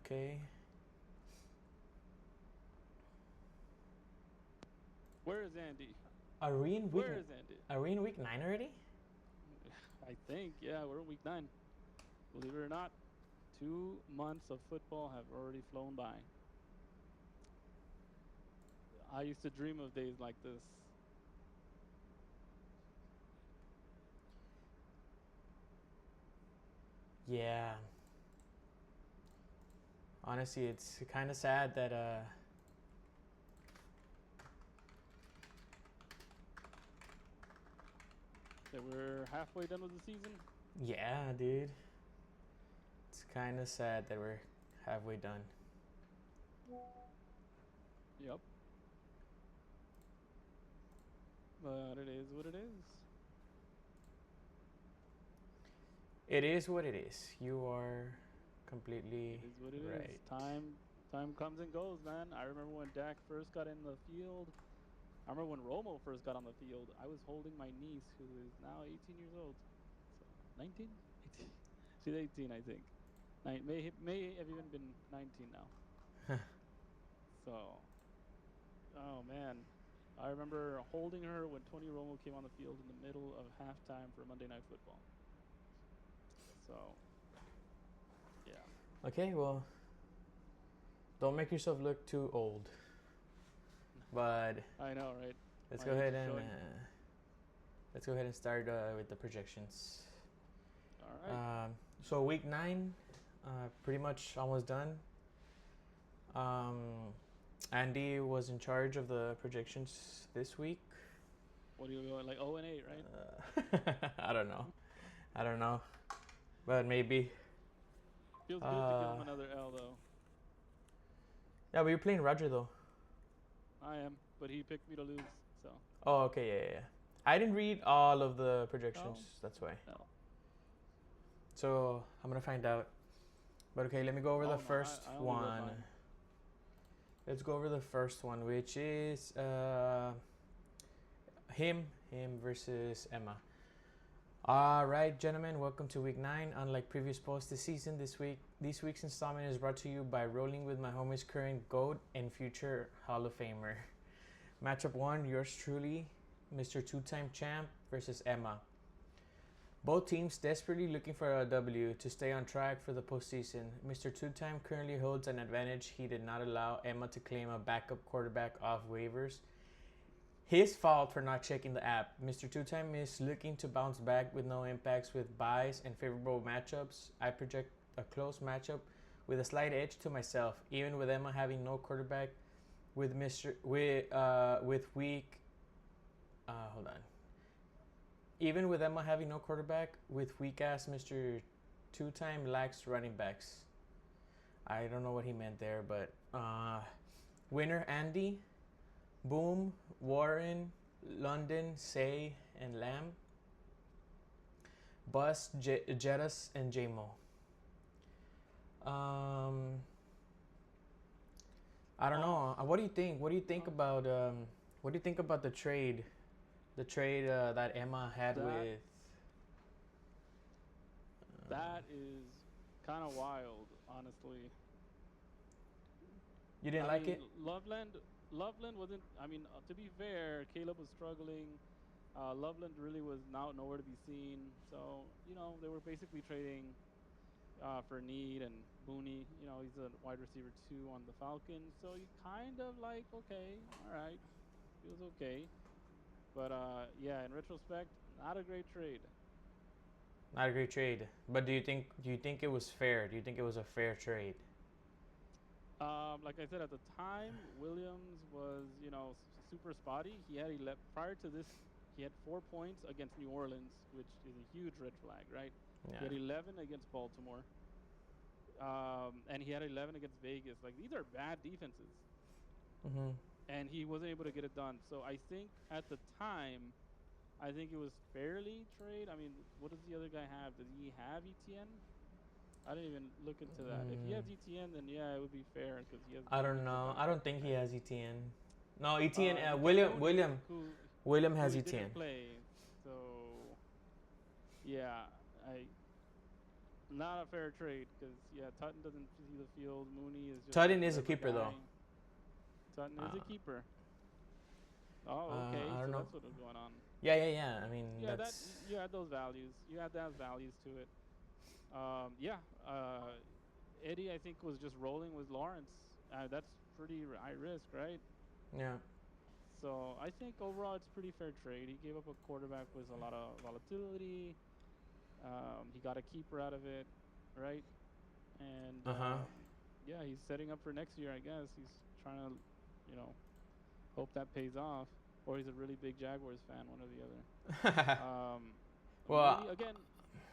Okay. Where is Andy? Are we in week? Where is Andy? Are we in week 9 already? I think, yeah, we're in week 9. Believe it or not, 2 months of football have already flown by. I used to dream of days like this. Yeah. Honestly, it's kind of sad that That we're halfway done with the season. yeah, dude. It's kind of sad that we're halfway done. Yep. But it is what it is. It is what it is. You are completely It is what it is. right. Time comes and goes, man. I remember when Dak first got in the field. I remember when Romo first got on the field. I was holding my niece, who is now 18 years old. So 19, 18. She's 18, I think. May have even been 19 now. So, oh man, I remember holding her when Tony Romo came on the field in the middle of halftime for Monday Night Football. So, yeah. Okay, well, don't make yourself look too old. But I know, right? let's My go age ahead is and showing. start with the projections. All right. So week 9, pretty much almost done. Um, Andy was in charge of the projections this week. What are you going like 0-8, right? I don't know. I don't know, but maybe. Feels good to give him Uh, another L though. yeah, but you're playing Roger though. I am, but he picked me to lose, so. Oh, okay, yeah. I didn't read all of the Oh, projections. That's why. no. So I'm gonna find out. But okay, let me go over the Oh no, first I only read one. mine. Let's go over the first one, which is him versus Emma. All right, gentlemen, welcome to week 9. Unlike previous posts this season, this week's installment is brought to you by Rolling with Mahomies' current GOAT and future Hall of Famer. Matchup 1, yours truly, Mr. Two-time champ versus Emma. Both teams desperately looking for a W to stay on track for the postseason. Mr. Two-time currently holds an advantage. He did not allow Emma to claim a backup quarterback off waivers. His fault for not checking the app. Mr. Two-time is looking to bounce back with no impacts with buys and favorable matchups. I project a close matchup with a slight edge to myself, even with Emma having no quarterback. With week, hold on. Even with Emma having no quarterback, with weak ass Mr. Two-time lacks running backs. I don't know what he meant there, but winner Andy, Boom, Warren, London, Say, and Lamb. Bus, Jettas, and JMO. I don't know. What do you think? What do you think about what do you think about the trade? The trade that Emma had That with. that is kind of wild, honestly. You didn't I like mean, it? Loveland wasn't. I mean, to be fair, Caleb was struggling. Loveland really was now nowhere to be seen. So they were basically trading for Need and Booney. He's a wide receiver 2 on the Falcons. So you kind of like, okay, all right, feels okay. But yeah, in retrospect, not a great trade. Not a great trade. But do you think it was fair? Do you think it was a fair trade? Like I said at the time, Williams was super spotty. He had 11, prior to this. He had 4 points against New Orleans, which is a huge red flag, right? He Yeah. had 11 against Baltimore, and he had 11 against Vegas. Like these are bad defenses, Mm-hmm. and he wasn't able to get it done. So I think at the time, I think it was fairly trade. I mean, what does the other guy have? Does he have ETN? I didn't even look into that. If he has ETN, then yeah, it would be fair because he has I don't Booney as a know. I don't backup, think he right? has ETN. No, ETN. He has William. Booney, William. who William who has he didn't ETN. play. So yeah, I not a fair trade because Tutton doesn't see the field. Mooney is just Tutton is a whatever keeper guy. though. Tutton is a Uh, keeper. Oh, okay. I don't So know. that's what was going on. Yeah. I mean, Yeah, that that's you had those values. You had to have values to it. Yeah. Eddie, I think, was just rolling with Lawrence. That's pretty high risk, right? yeah. So I think overall it's pretty fair trade. He gave up a quarterback with a lot of volatility. He got a keeper out of it, right? And Uh huh. yeah, he's setting up for next year. I guess he's trying to, you know, hope that pays off, or he's a really big Jaguars fan, one or the other. Well, Mooney again.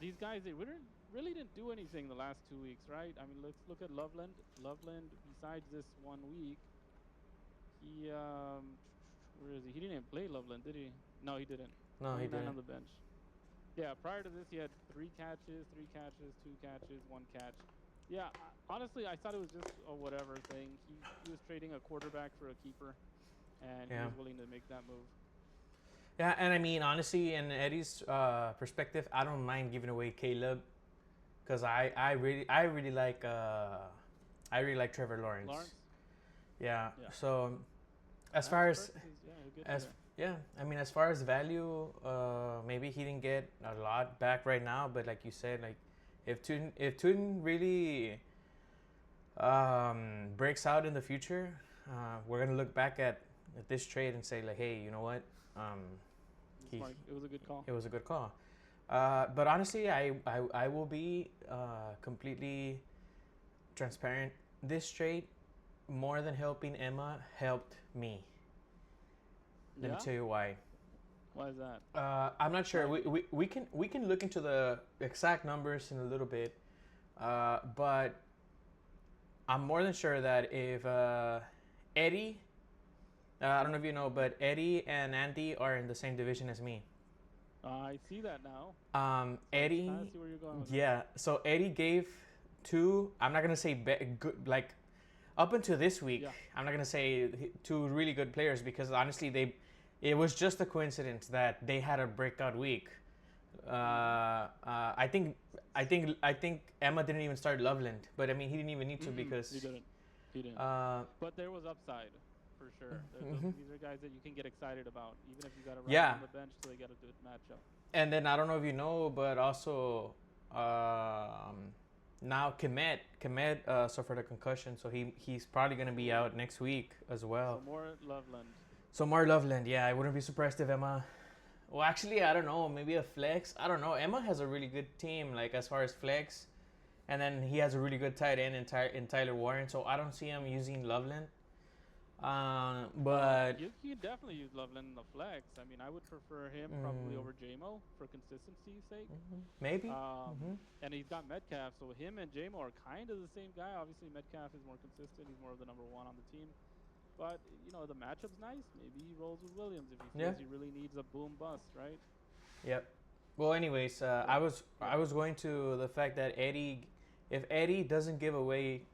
These guys they really didn't do anything the last 2 weeks, right? I mean, let's look at Loveland. Loveland, besides this 1 week, he where is he? He didn't even play Loveland, did he? No, he didn't. no, he 29 didn't. on the bench. Yeah, prior to this, he had 3 catches, 3 catches, 2 catches, 1 catch. Yeah, honestly, I thought it was just a whatever thing. He was trading a quarterback for a keeper, and he Yeah. was willing to make that move. Yeah, and I mean, honestly, in Eddie's perspective, I don't mind giving away Caleb, because I really like Trevor Lawrence. Lawrence? Yeah. Yeah. So as Yeah, far as he'll get as there. yeah, I mean, as far as value, maybe he didn't get a lot back right now, but like you said, like if Tuden really breaks out in the future, we're gonna look back at this trade and say like, hey, you know what? It was a good call. It was a good call. But honestly, I will be completely transparent. This trade, more than helping Emma, helped me. Let me tell you why. Why is that? I'm not sure. We can look into the exact numbers in a little bit, but I'm more than sure that if Eddie, I don't know if you know, but Eddie and Andy are in the same division as me. I see that now. Eddie, I see where you're going with yeah. So Eddie gave two. I'm not gonna say good, like up until this week. Yeah. I'm not gonna say two really good players because honestly, it was just a coincidence that they had a breakout week. I think Emma didn't even start Loveland, but I mean he didn't even need to because he didn't. But there was upside for sure. These are guys that you can get excited about, even if you got to run on the bench till they get a good matchup. And then I don't know if you know, but also now Kemet suffered a concussion, so he's probably gonna be out next week as well. So more Loveland. Yeah, I wouldn't be surprised if Emma. Well, actually, I don't know. Maybe a flex. I don't know. Emma has a really good team, like as far as flex, and then he has a really good tight end in Tyler Warren. So I don't see him using Loveland. But you can definitely use Loveland in the flex. I mean, I would prefer him probably over JMO for consistency's sake. Maybe. And he's got Metcalf, so him and JMO are kind of the same guy. Obviously, Metcalf is more consistent. He's more of the number one on the team. But, you know, the matchup's nice. Maybe he rolls with Williams if he feels he really needs a boom bust, right? Yep. Well, anyways, I was going to the fact that if Eddie doesn't give away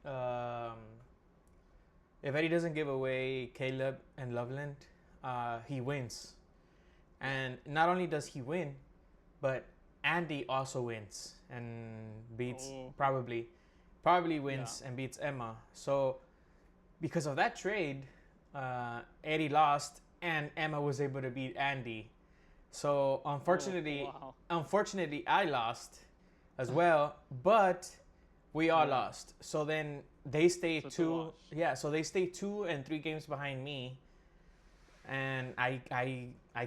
Caleb and Loveland, he wins. And not only does he win, but Andy also wins and beats probably wins and beats Emma. So because of that trade, Eddie lost and Emma was able to beat Andy. So unfortunately, I lost as well, but we all lost. So then they stay two. Yeah, so they stay 2 and 3 games behind me, and I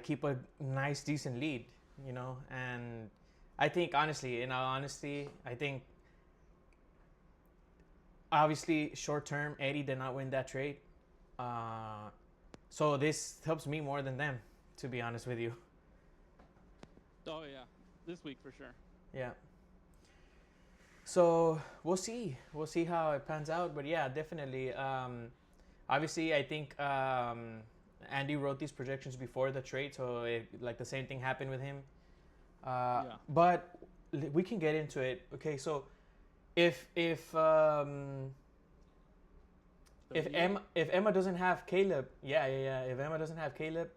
keep a nice decent lead, you know. And I think honestly, in all honesty, I think obviously short term Eddie did not win that trade, so this helps me more than them, to be honest with you. Oh yeah, this week for sure. Yeah. So we'll see how it pans out, but yeah, definitely. Obviously, I think Andy wrote these projections before the trade, so like the same thing happened with him. But we can get into it. Okay, so if Emma doesn't have Caleb, if Emma doesn't have Caleb,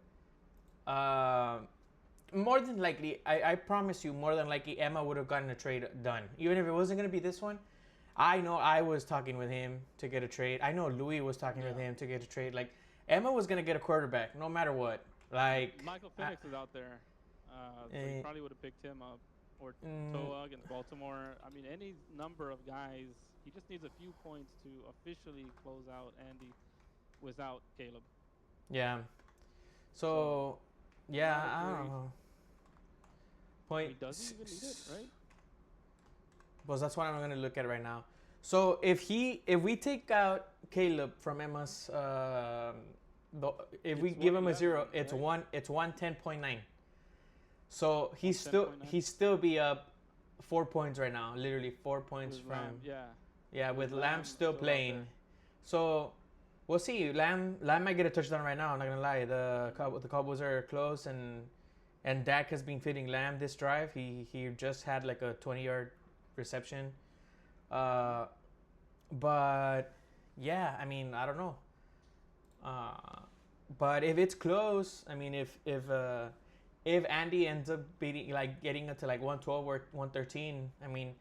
more than likely, I promise you, more than likely, Emma would have gotten a trade done. Even if it wasn't going to be this one, I know I was talking with him to get a trade. I know Louis was talking with him to get a trade. Like, Emma was going to get a quarterback no matter what. Like, Michael Penix is out there, so he probably would have picked him up, or Toa against Baltimore. I mean, any number of guys. He just needs a few points to officially close out Andy without Caleb. Yeah. So yeah, I don't know. Point. He doesn't even need it, right? Well, that's what I'm going to look at right now. So if we take out Caleb from Emma's, if we give him a 0, it's right? it's 110.9. So he's still be up 4 points right now. Literally 4 points with from Lamb, yeah, with Lamb still playing. So we'll see. Lamb might get a touchdown right now. I'm not gonna lie. The Cowboys are close, and Dak has been feeding Lamb this drive. He just had like a 20-yard reception. But yeah, I mean, I don't know. But if it's close, I mean, if Andy ends up getting it to like 112 or 113, I mean,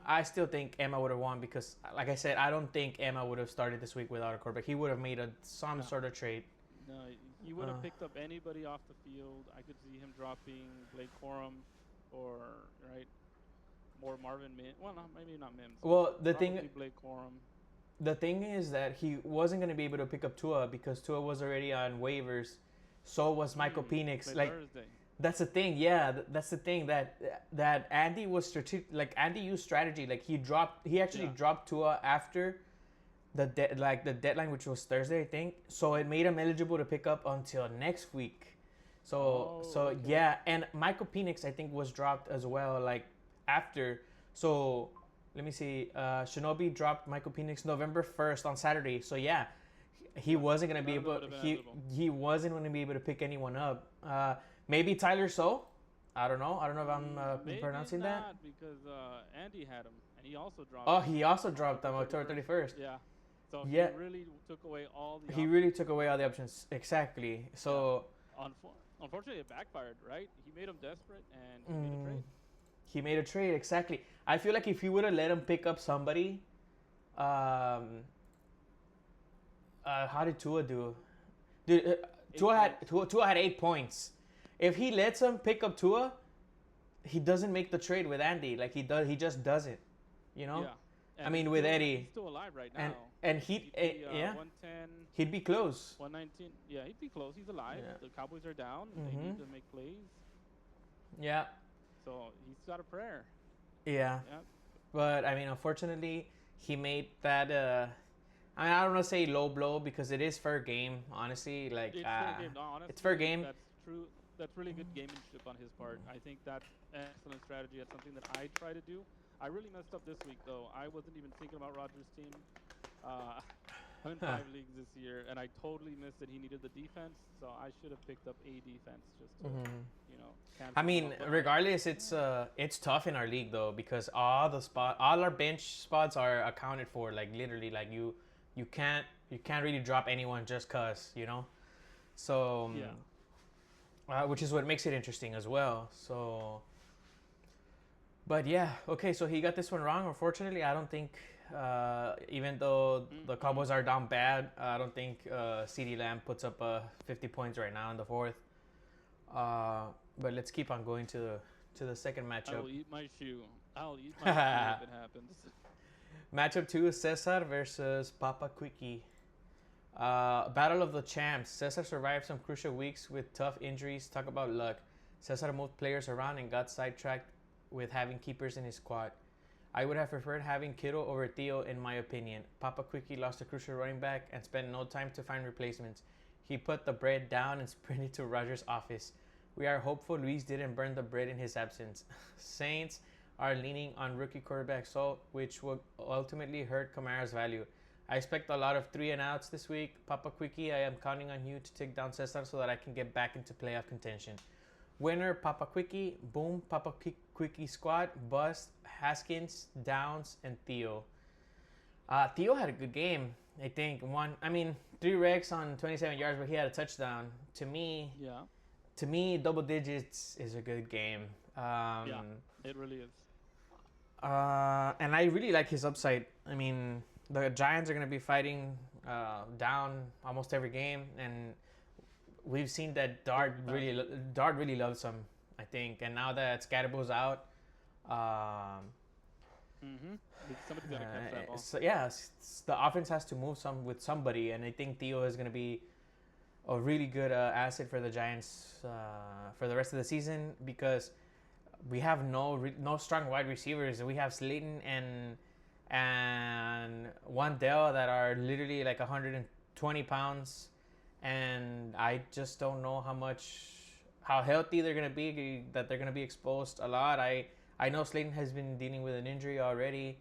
I still think Emma would have won because, like I said, I don't think Emma would have started this week without a quarterback. He would have made some sort of trade. No, he would have picked up anybody off the field. I could see him dropping Blake Corum or Marvin Mims. Well, maybe not Mims. Well, Blake Corum. The thing is that he wasn't going to be able to pick up Tua because Tua was already on waivers. So was Michael Penix. Like Thursday. That's the thing. Yeah, that's the thing that Andy was strategic. Like Andy used strategy. Like he actually dropped Tua after the deadline, which was Thursday, I think. So it made him eligible to pick up until next week. So okay. Yeah, and Michael Penix I think was dropped as well, like after. So let me see. Shinobi dropped Michael Penix November 1st on Saturday. So yeah, he wasn't gonna be able. He wasn't gonna be able to pick anyone up. Maybe Tyler So. I don't know. I don't know if I'm pronouncing that. Because Andy had him, and he also dropped. Oh, he also dropped them October 31st. Yeah. So he really took away all the. He really took away all the options. Exactly. So. Yeah. Unfortunately, it backfired. Right? He made him desperate, and he made a trade. He made a trade. Exactly. I feel like if he would have let him pick up somebody, how did Tua do? Dude, Tua had 8 points. If he lets him pick up Tua, he doesn't make the trade with Andy. Like he just doesn't. You know. Yeah. I mean, with Eddie. He's still alive right now. And he'd be 110. He'd be close. 119. Yeah, he'd be close. He's alive. Yeah. The Cowboys are down. Mm-hmm. They need to make plays. Yeah. So he's got a prayer. Yeah. But I mean, unfortunately, he made that. I mean, I don't want to say low blow because it is fair game. Honestly, like it's fair game. No, honestly, it's fair game. That's true. That's really good gamemanship on his part. I think that's an excellent strategy. That's something that I try to do. I really messed up this week, though. I wasn't even thinking about Rodgers' team. I'm in 5 leagues this year, and I totally missed that he needed the defense. So I should have picked up a defense just to, I mean, regardless, it's tough in our league though because all our bench spots are accounted for. Like literally, like you can't really drop anyone just cause So which is what makes it interesting as well. So. But yeah, okay, so he got this one wrong. Unfortunately, I don't think, even though the Cowboys are down bad, I don't think CeeDee Lamb puts up 50 points right now in the fourth. But let's keep on going to the second matchup. I will eat my shoe. I'll eat my shoe if it happens. Matchup 2 is Cesar versus Papa Quickie. Battle of the Champs. Cesar survived some crucial weeks with tough injuries. Talk about luck. Cesar moved players around and got sidetracked with having keepers in his squad. I would have preferred having Kittle over Theo in my opinion. Papa Quickie lost a crucial running back and spent no time to find replacements. He put the bread down and sprinted to Rogers' office. We are hopeful Luis didn't burn the bread in his absence. Saints are leaning on rookie quarterback Salt, which will ultimately hurt Kamara's value. I expect a lot of 3-and-outs this week. Papa Quickie, I am counting on you to take down Cesar so that I can get back into playoff contention. Winner, Papa Quickie. Boom, Papa Quickie squad. Bust, Haskins, Downs, and Theo. Theo had a good game, I think. 3 recs on 27 yards, but he had a touchdown. To me, to me, double digits is a good game. Yeah, it really is. And I really like his upside. I mean, the Giants are going to be fighting down almost every game, and we've seen that Dart really loves him. I think, and now that Scatterbo's out, um, Somebody's got to catch that ball. so yeah, the offense has to move some with somebody, and I think Theo is going to be a really good asset for the Giants for the rest of the season because we have no strong wide receivers. We have Slayton and Wandell that are literally like 120 pounds, and I just don't know how healthy they're gonna be. That they're gonna be exposed a lot. I know Slayton has been dealing with an injury already.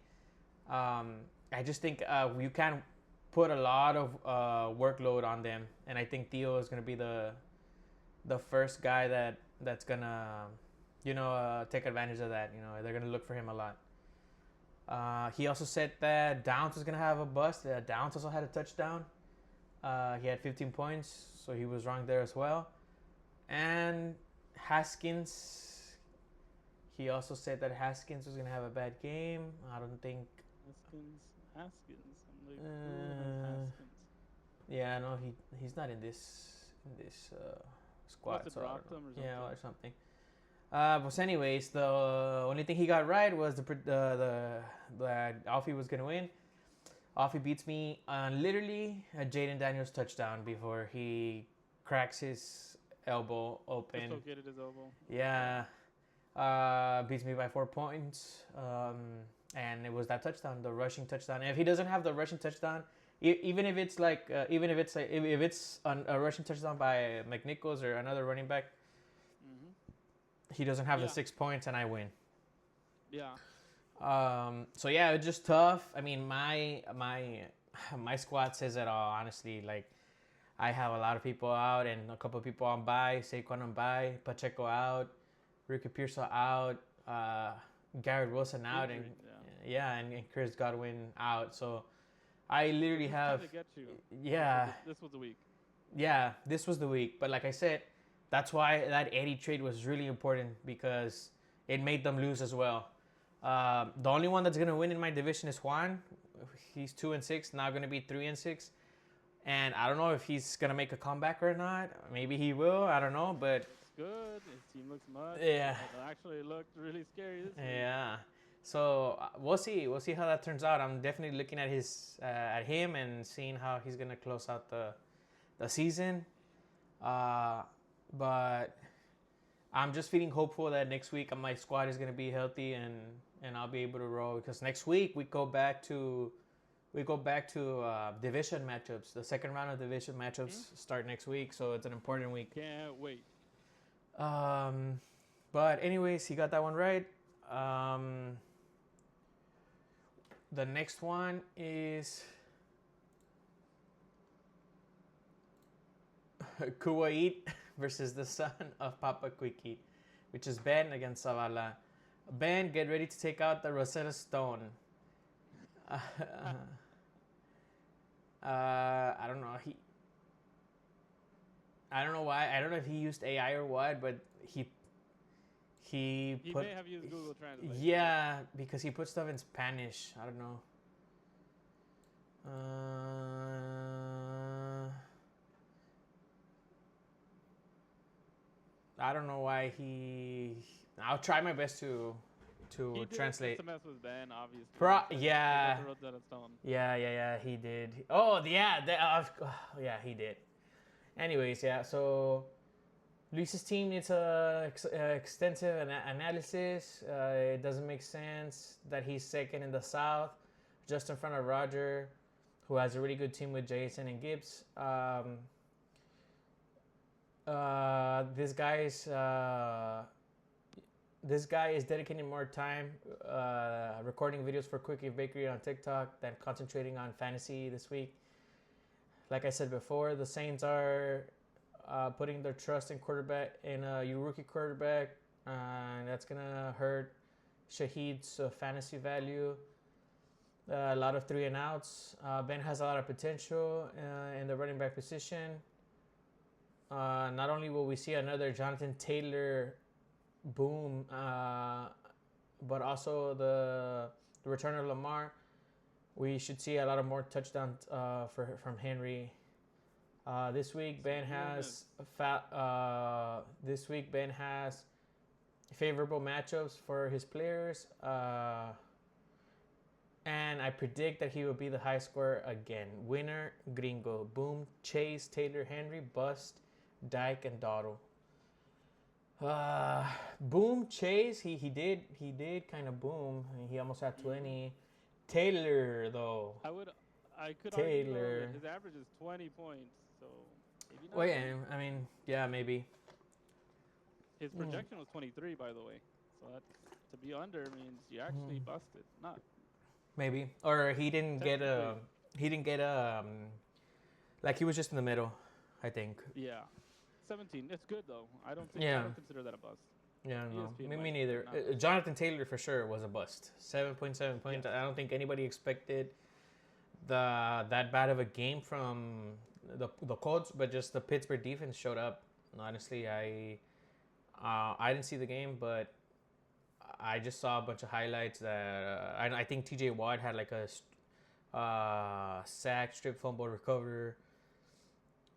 I just think you can't put a lot of workload on them, and I think Theo is gonna be the first guy that's gonna take advantage of that. They're gonna look for him a lot. He also said that Downs was gonna have a bust. Downs also had a touchdown. He had 15 points, so he was wrong there as well. And Haskins, he also said that Haskins was gonna have a bad game. I don't think. Haskins. I'm like, Haskins. Yeah, no, he's not in this squad. Must have dropped him or something. Yeah, or something. But anyways, the only thing he got right was that Alfie was gonna win. Alfie beats me on literally a Jaden Daniels touchdown before he cracks his elbow open. Dislocated his elbow. Yeah. Beats me by 4 points. And it was that touchdown, the rushing touchdown. And if he doesn't have the rushing touchdown, even if it's a rushing touchdown by McNichols or another running back, he doesn't have the 6 points, and I win. Yeah. So yeah, it's just tough. I mean, my squad says it all. Honestly, like I have a lot of people out and a couple of people on bye. Saquon on bye, Pacheco out, Ricky Pearsall out, Garrett Wilson out, and Chris Godwin out. So I literally have. To get you. Yeah. This was the week. Yeah, this was the week. But like I said, that's why that Eddie trade was really important because it made them lose as well. The only one that's gonna win in my division is Juan. He's 2-6, now gonna be 3-6, and I don't know if he's gonna make a comeback or not. Maybe he will. I don't know, but it's good. His team looks much. Yeah. It actually looked really scary this week. Yeah. So we'll see. We'll see how that turns out. I'm definitely looking at him and seeing how he's gonna close out the season. But I'm just feeling hopeful that next week my squad is gonna be healthy and I'll be able to roll because next week we go back to division matchups. The second round of division matchups start next week, so it's an important week. Can't wait. But anyways, he got that one right. The next one is Kuwait versus the son of Papa Quickie, which is Ben against Zavala. Ben, get ready to take out the Rosetta Stone. I don't know. I don't know why. I don't know if he used AI or what, but he may have used Google Translate. Yeah, because he put stuff in Spanish. I don't know. I don't know why I'll try my best to translate. He did mess with Ben, obviously. Yeah. Yeah, he did. Oh, yeah, he did. Anyways, yeah, so Luis's team needs extensive analysis. It doesn't make sense that he's second in the South, just in front of Roger, who has a really good team with Jason and Gibbs. This guy is dedicating more time recording videos for Quickie Bakery on TikTok than concentrating on fantasy this week. Like I said before, the Saints are putting their trust in a rookie quarterback, and that's gonna hurt Shahid's fantasy value. A lot of 3 and outs. Ben has a lot of potential in the running back position. not only will we see another Jonathan Taylor boom, but also the return of Lamar. We should see a lot of more touchdowns from Henry. This week Ben has favorable matchups for his players, and I predict that he will be the high scorer again. Winner, Gringo, boom, Chase, Taylor, Henry, bust, Dyke, and Dottle. Boom, Chase. He did kind of boom. He almost had 20. Taylor though. I could Taylor. argue that his average is 20 points. So maybe not. Well, yeah. I mean, yeah, maybe. His projection was 23, by the way. So that's, to be under means you actually busted. Not. Maybe, or he didn't get a. He didn't get a. Like he was just in the middle, I think. Yeah. 17. It's good though. I don't consider that a bust. Yeah, no, ESPN me neither. Jonathan Taylor for sure was a bust. 7.7 points. Yes. I don't think anybody expected that bad of a game from the Colts, but just the Pittsburgh defense showed up. Honestly, I didn't see the game, but I just saw a bunch of highlights that I think T.J. Watt had like a sack, strip fumble, recover.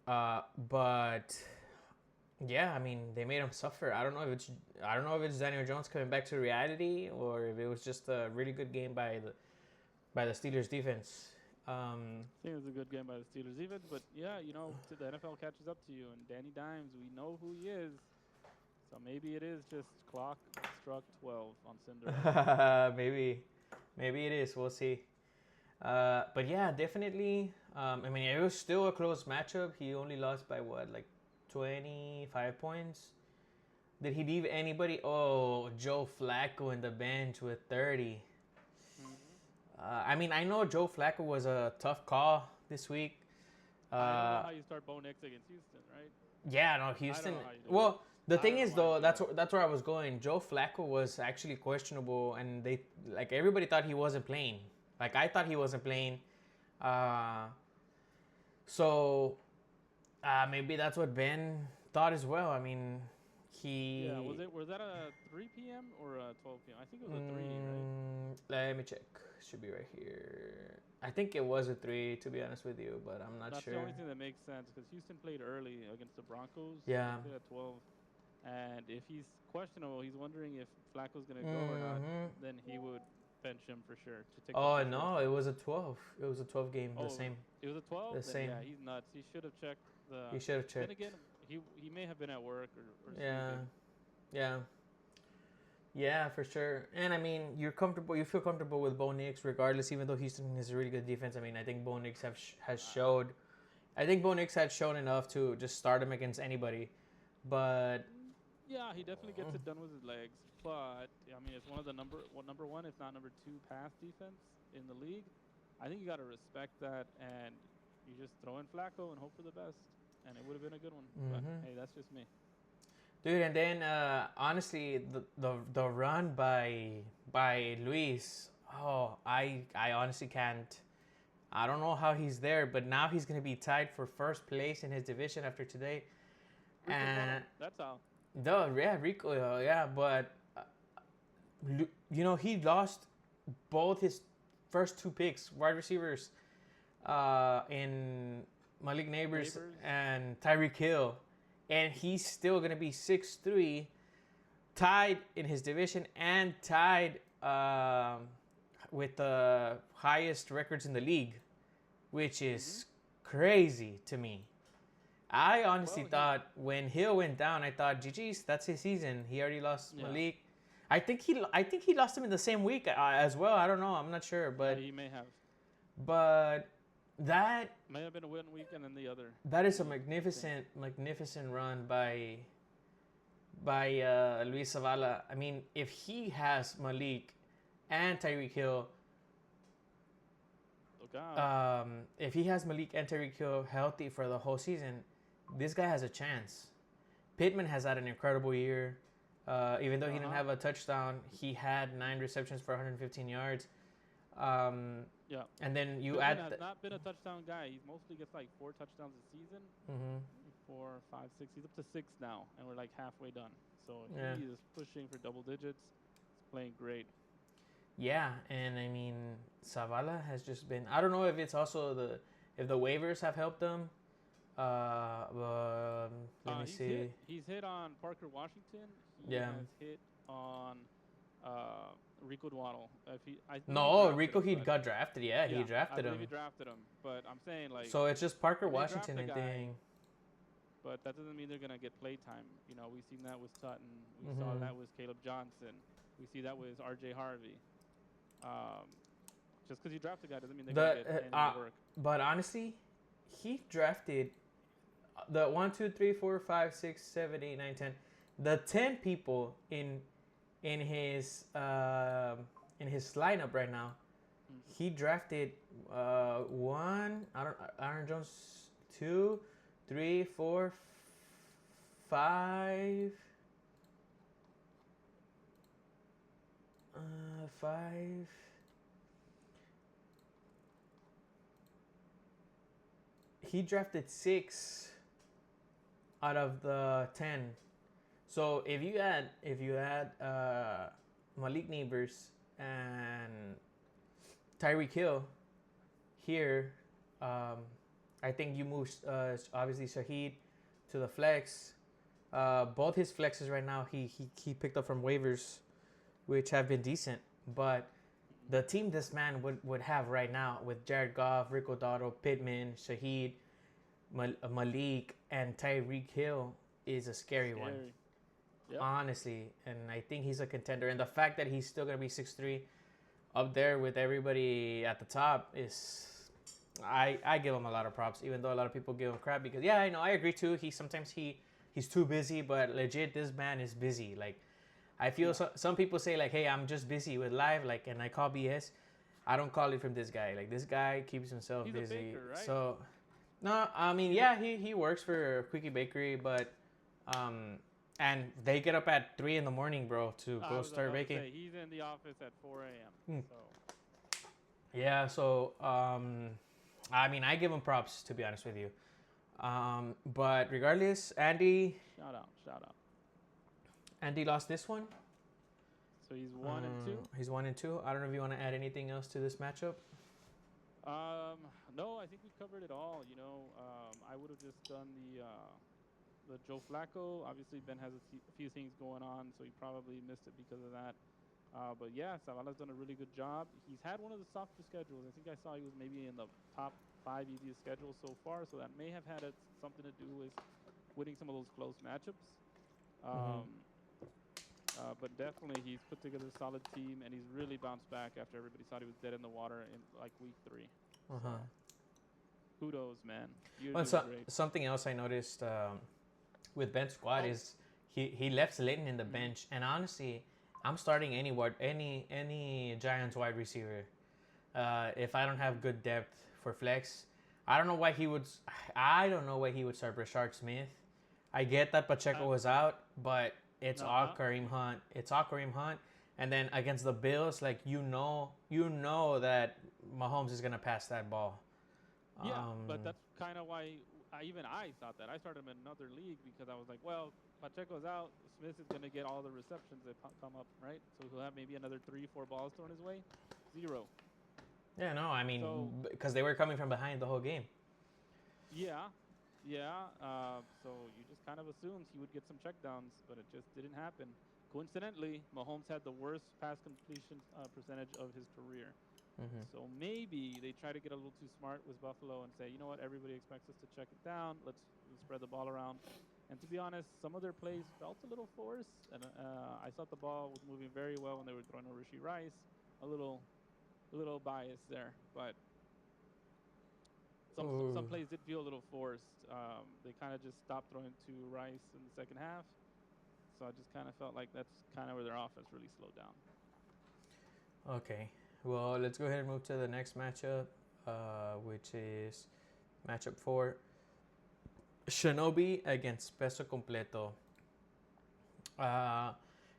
But yeah, I mean they made him suffer. I don't know if it's Daniel Jones coming back to reality or if it was just a really good game by the Steelers defense. I think it was a good game by the Steelers defense, but yeah, the NFL catches up to you, and Danny Dimes, we know who he is. So maybe it is just clock struck 12 on Cinderella. maybe it is. We'll see. But yeah, definitely. I mean, it was still a close matchup. He only lost by what, like 25 points? Did he leave anybody? Oh, Joe Flacco in the bench with 30. I mean, I know Joe Flacco was a tough call this week. I don't know how you start Bo Nix against Houston, right? Yeah, no, Houston. Well, the thing is, though, that's where I was going. Joe Flacco was actually questionable, and everybody thought he wasn't playing. Like I thought he wasn't playing. So maybe that's what Ben thought as well. I mean, he. Yeah, was that a 3 p.m. or a 12 p.m.? I think it was a 3, right? Let me check. Should be right here. I think it was a 3, to be honest with you, but I'm not sure. That's the only thing that makes sense because Houston played early against the Broncos. Yeah. They played at 12. And if he's questionable, he's wondering if Flacco's going to go or not, then he would bench him for sure. No, it was a 12. It was a 12 game, the same. It was a 12? The same. Yeah, he's nuts. He should have checked. He should have checked. Then again, he may have been at work or yeah. sleeping. Yeah. Yeah, for sure. And I mean, you feel comfortable with Bo Nix regardless, even though Houston has a really good defense. I mean, I think Bo Nix had shown enough to just start him against anybody. But yeah, he definitely gets it done with his legs. But I mean, it's one of the number one, if not number 2 pass defense in the league. I think you got to respect that, and you just throw in Flacco and hope for the best. And it would have been a good one. But hey, that's just me. Dude, and then honestly, the run by Luis, I honestly can't. I don't know how he's there, but now he's gonna be tied for first place in his division after today. Rico, and that's how. Rico, but he lost both his first 2 picks, wide receivers, in Malik Neighbors and Tyreek Hill. And he's still going to be 6'3", tied in his division and tied with the highest records in the league, which is crazy to me. I honestly thought when Hill went down, I thought, GG's, that's his season. He already lost Malik. I think he lost him in the same week as well. I don't know. I'm not sure, but he may have. But that may have been a win week and then the other. That is a magnificent run by Luis Zavala. I mean, if he has Malik and Tyreek Hill, if he has Malik and Tyreek Hill healthy for the whole season, this guy has a chance. Pittman has had an incredible year. Even though he didn't have a touchdown, he had 9 receptions for 115 yards. And then you Pittman add. Has not been a touchdown guy. He mostly gets like 4 touchdowns a season. 4, 5, 6. He's up to 6 now, and we're like halfway done. So Yeah. he is pushing for double digits. He's playing great. Yeah, and I mean Zavala has just been. I don't know if it's also if the waivers have helped them. Let me see. He's hit on Parker Washington. He Yeah. has hit on Rico Dwaddle. I believe he No, drafted Rico him, he but got drafted. Yeah, he yeah, I drafted believe him. he drafted him. But I'm saying like So it's just Parker they draft Washington, a I guy, think. but that doesn't mean they're gonna get play time. You know, we've seen that with Sutton. We saw Mhm. that with Caleb Johnson. We see that with R.J. Harvey. Just because you draft a guy doesn't mean they're gonna get any work. But honestly, he drafted the 1, 2, 3, 4, 5, 6, 7, 8, 9, 10. The 10 people in his lineup right now. Mm-hmm. He drafted Aaron Jones 2, 3, 4, 5. 5. He drafted 6 out of the 10. So if you add Malik Neighbors and Tyreek Hill here, I think you move obviously Shaheed to the flex. Both his flexes right now he picked up from waivers, which have been decent. But the team this man would have right now with Jared Goff, Rico Dotto, Pittman, Shaheed, Malik, and Tyreek Hill is a scary one. Yep. Honestly, and I think he's a contender. And the fact that he's still going to be 6'3", up there with everybody at the top is... I give him a lot of props, even though a lot of people give him crap because, yeah, I know, I agree too. Sometimes he's too busy, but legit, this man is busy. Like, I feel some people say, like, hey, I'm just busy with live, like, and I call BS. I don't call it from this guy. Like, this guy keeps himself He's busy. A baker, right? So, no, I mean, yeah, he works for Quickie Bakery, but, and they get up at 3 a.m, bro, to go start baking. He's in the office at 4 a.m. So. Yeah, so, I mean, I give him props, to be honest with you. But regardless, Andy... Shout out. Andy lost this one. So he's 1 and 2. He's 1 and 2. I don't know if you want to add anything else to this matchup. No, I think we covered it all. You know, I would have just done the Joe Flacco. Obviously, Ben has a few things going on, so he probably missed it because of that. But yeah, Zavala's done a really good job. He's had one of the softer schedules. I think I saw he was maybe in the top 5 easiest schedules so far, so that may have had something to do with winning some of those close matchups. But definitely, he's put together a solid team, and he's really bounced back after everybody thought he was dead in the water in like week 3. So, kudos, man. You're doing great. Something else I noticed with Ben's squad is he left Slayton in the bench, and honestly, I'm starting any Giants wide receiver if I don't have good depth for flex. I don't know why he would start Rashard Smith. I get that Pacheco was out, but it's all Kareem Hunt. And then against the Bills, like you know that Mahomes is gonna pass that ball. Yeah, but that's kind of why I thought that. I started him in another league because I was like, well, Pacheco's out. Smith is gonna get all the receptions that come up, right? So he'll have maybe another 3-4 balls thrown his way. 0. Yeah, no, I mean, because they were coming from behind the whole game. Yeah. So you just kind of assumed he would get some checkdowns, but it just didn't happen. Coincidentally, Mahomes had the worst pass completion percentage of his career. So maybe they try to get a little too smart with Buffalo and say, you know what, everybody expects us to check it down. Let's spread the ball around. And to be honest, some of their plays felt a little forced. And I thought the ball was moving very well when they were throwing to Rashee Rice. A little bias there, but some plays did feel a little forced. They kind of just stopped throwing to Rice in the second half. So I just kind of felt like that's kind of where their offense really slowed down. Okay. Well, let's go ahead and move to the next matchup, which is matchup 4. Shinobi against Peso Completo.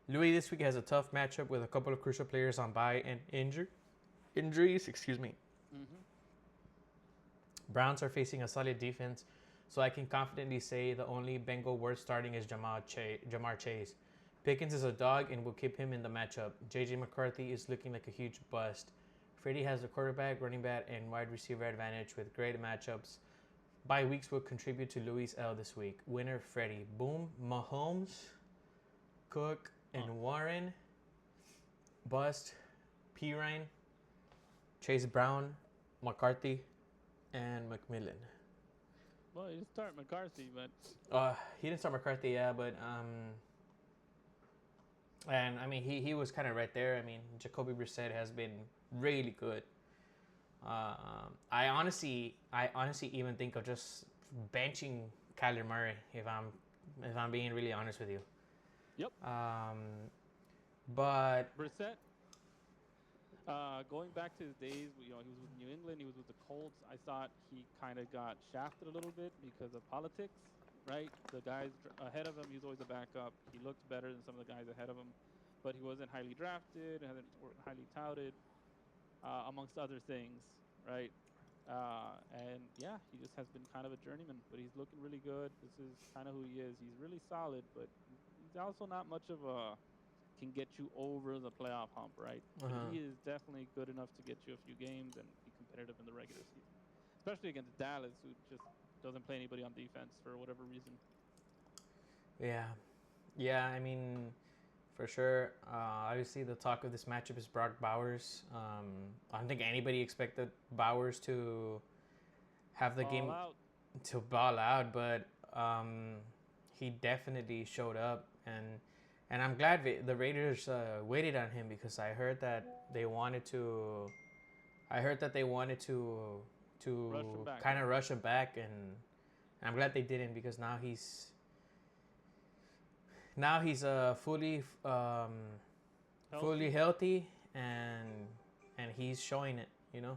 Louis this week has a tough matchup with a couple of crucial players on bye and injuries. Browns are facing a solid defense So I can confidently say the only Bengal worth starting is Jamar Chase. Pickens is a dog and will keep him in the matchup. JJ McCarthy is looking like a huge bust. Freddie has the quarterback, running back, and wide receiver advantage with great matchups. Bye weeks will contribute to Louis L this week. Winner Freddie. Boom. Mahomes, Cook, and Warren. Bust. Pirine, Chase Brown, McCarthy, and McMillan. Well, you start McCarthy, but He didn't start McCarthy, yeah, but and I mean he was kind of right there. I mean Jacoby Brissett has been really good. I honestly even think of just benching Kyler Murray if I'm being really honest with you. Yep. But Brissett, going back to his days, he was with New England, he was with the Colts. I thought he kind of got shafted a little bit because of politics, right? The guys ahead of him, he was always a backup. He looked better than some of the guys ahead of him, but he wasn't highly drafted, or highly touted, amongst other things, right? And yeah, he just has been kind of a journeyman, but he's looking really good. This is kind of who he is. He's really solid, but he's also not much of a can get you over the playoff hump, right? But he is definitely good enough to get you a few games and be competitive in the regular season, especially against Dallas, who just doesn't play anybody on defense for whatever reason. yeah, I mean, for sure. Obviously, the talk of this matchup is Brock Bowers. I don't think anybody expected Bowers to have the game to ball out, but he definitely showed up, and I'm glad the Raiders waited on him because I heard that they wanted to. I heard that they wanted to kind of rush him back, and I'm glad they didn't because now he's fully fully healthy and he's showing it, you know.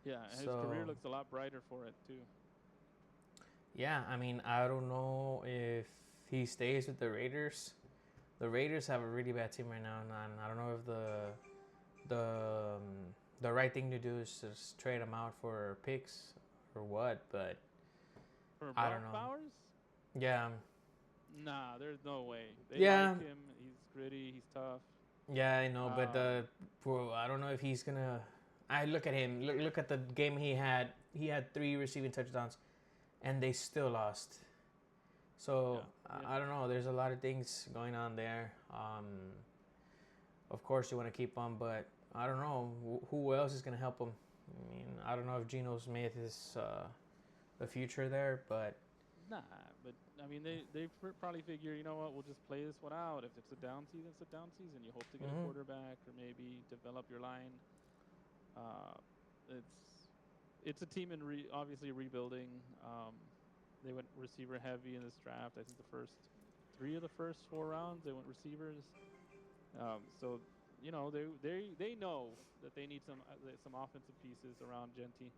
Yeah, and his career looks a lot brighter for it too. Yeah, I mean, I don't know if he stays with the Raiders. The Raiders have a really bad team right now, and I don't know if the right thing to do is just trade him out for picks or what, but for I don't know. Bowers? Yeah. Nah, there's no way. They like him. He's gritty. He's tough. Yeah, I know, but I don't know if he's gonna. I look at him. Look at the game he had. He had 3 receiving touchdowns, and they still lost. So I don't know. There's a lot of things going on there. Of course, you want to keep him, but I don't know who else is gonna help him. I mean, I don't know if Geno Smith is the future there, but nah. But I mean, they probably figure, you know what, we'll just play this one out. If it's a down season, it's a down season. You hope to get a quarterback or maybe develop your line. It's a team in obviously rebuilding. They went receiver heavy in this draft. I think the first 3 of the first 4 rounds they went receivers. So you know they know that they need some offensive pieces around Genty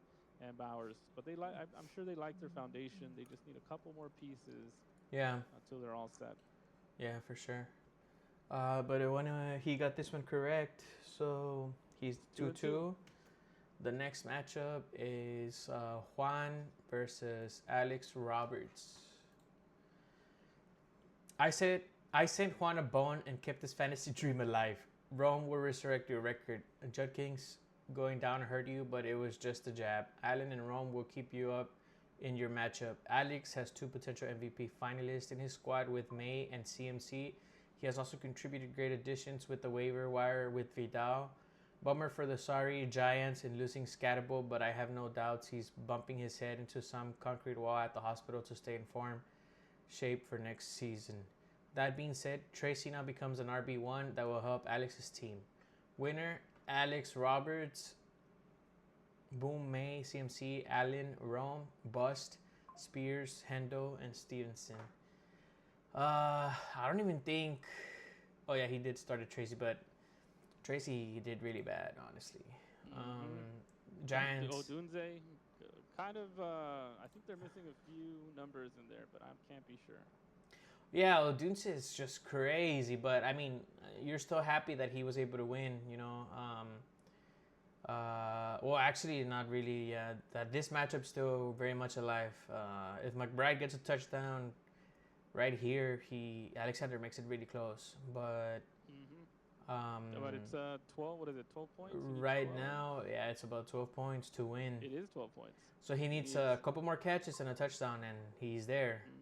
and Bowers, but I'm sure they like their foundation. They just need a couple more pieces. Yeah. Until they're all set. Yeah, for sure. But when he got this one correct, so he's 2-2. The next matchup is Juan versus Alex Roberts. I sent Juan a bone and kept his fantasy dream alive. Rome will resurrect your record. Judd King's going down hurt you, but it was just a jab. Allen and Rome will keep you up in your matchup. Alex has 2 potential MVP finalists in his squad with May and CMC. He has also contributed great additions with the waiver wire with Vidal. Bummer for the sorry Giants in losing Scatterbo, but I have no doubts he's bumping his head into some concrete wall at the hospital to stay in form shape for next season. That being said, Tracy now becomes an RB1 that will help Alex's team. Winner, Alex Roberts. Boom, May, CMC, Allen, Rome, Bust, Spears, Hendo, and Stevenson. I don't even think... Oh, yeah, he did start at Tracy, but Tracy did really bad, honestly. Giants... Odunze, kind of... I think they're missing a few numbers in there, but I can't be sure. Yeah, Odunze is just crazy, but, I mean, you're still happy that he was able to win, you know. Well, actually, not really. Yeah, that this matchup's still very much alive. If McBride gets a touchdown right here, Alexander makes it really close. But Mm-hmm. um, But it's 12. What is it? 12 points. You need right 12. now, yeah, it's about 12 points to win. It is 12 points. So he He needs needs. a couple more catches and a touchdown, and he's there. Mm,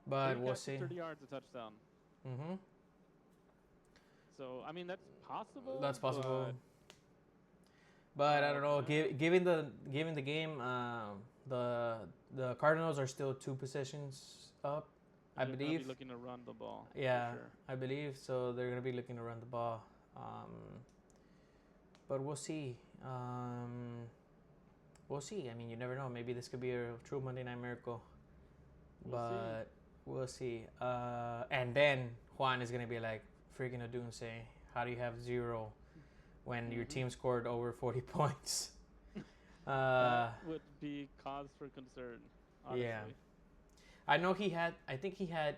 But 3 we'll catches, see. 30 yards, a touchdown. Mm-hmm. So I mean that's possible. That's possible. But I don't know. Given the game, the Cardinals are still 2 possessions up, I They're believe. Be looking to run the ball. Yeah, Sure. I believe so. They're gonna be looking to run the ball, but we'll see. We'll see. I mean, you never know. Maybe this could be a true Monday Night Miracle, but we'll see. And then Juan is gonna be like freaking a doomsday. How do you have 0 when your team scored over 40 points? That would be cause for concern. Honestly. Yeah. I know he had. I think he had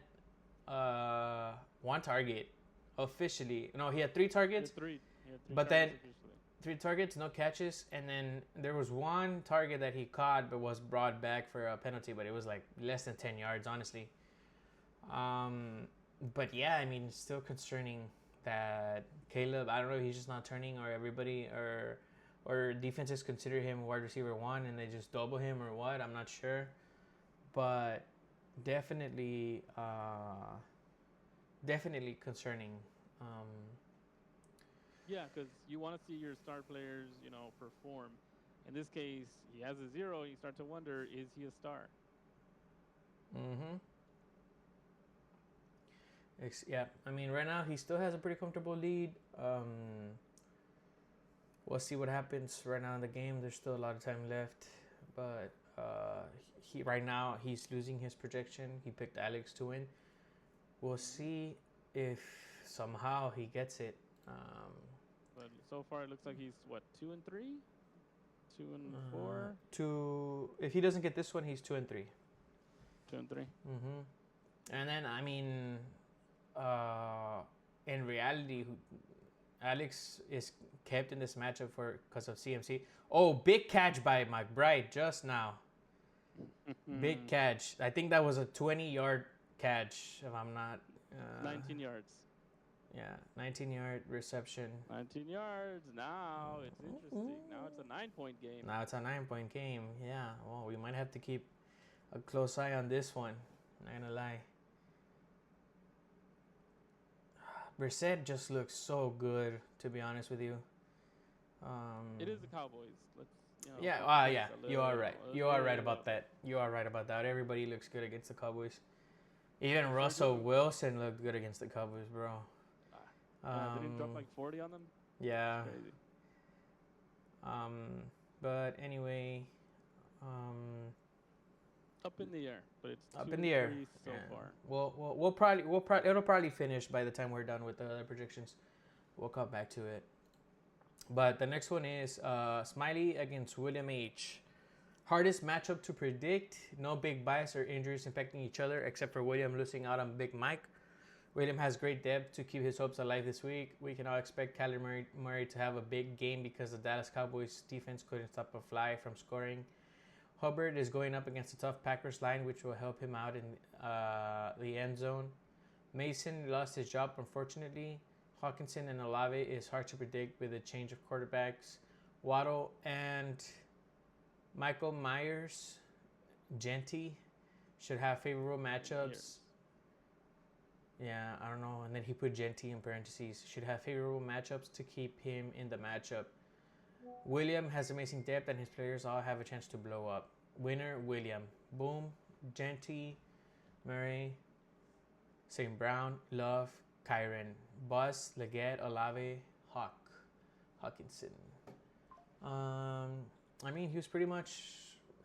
1 target officially. No, he had 3 targets. He had 3 But then officially. 3 targets, no catches, and then there was 1 target that he caught but was brought back for a penalty, but it was like less than 10 yards, honestly. But yeah, I mean, it's still concerning that Caleb. I don't know, he's just not turning, or everybody or defenses consider him wide receiver 1 and they just double him or what. I'm not sure, but definitely concerning. Yeah, because you want to see your star players, perform. In this case, he has a 0. You start to wonder, is he a star? Mm-hmm. Yeah, I mean, right now he still has a pretty comfortable lead. We'll see what happens right now in the game. There's still a lot of time left, but he right now he's losing his projection. He picked Alex to win. We'll see if somehow he gets it. But so far, it looks like he's 2 and 3, 2 and 4, if he doesn't get this one, he's 2 and 3. 2 and 3. Mm-hmm. And then I mean, in reality, Alex is kept in this matchup because of CMC. Oh, big catch by McBride just now. Big catch. I think that was a 20-yard catch, if I'm not. 19 yards. Yeah, 19-yard reception. 19 yards. Now it's interesting. Now it's a 9-point game. Now it's a 9-point game. Yeah. Well, we might have to keep a close eye on this one. Not gonna lie. Brissett just looks so good, to be honest with you. It is the Cowboys. Let's. Yeah. Yeah. You are right. You are right about that. You are right about that. Everybody looks good against the Cowboys. Even Russell Wilson looked good against the Cowboys, bro. Did he drop like 40 on them? Yeah. That's crazy. But anyway, up in the air, but it's up 2 in the air so far. It'll probably finish by the time we're done with the other predictions. We'll come back to it. But the next one is Smiley against William H. Hardest matchup to predict. No big bias or injuries impacting each other, except for William losing out on Big Mike. William has great depth to keep his hopes alive this week. We can all expect Kyler Murray to have a big game because the Dallas Cowboys defense couldn't stop a fly from scoring. Hubbard is going up against a tough Packers line, which will help him out in the end zone. Mason lost his job, unfortunately. Hawkinson and Olave is hard to predict with a change of quarterbacks. Waddle and Michael Myers, Genty, should have favorable matchups. Yeah, I don't know. And then he put Genty in parentheses. Should have favorable matchups to keep him in the matchup. William has amazing depth and his players all have a chance to blow up. Winner, William. Boom, Genty, Murray, St. Brown, Love, Kyron. Bus, Leggett, Olave, Hawkinson. I mean, he was pretty much.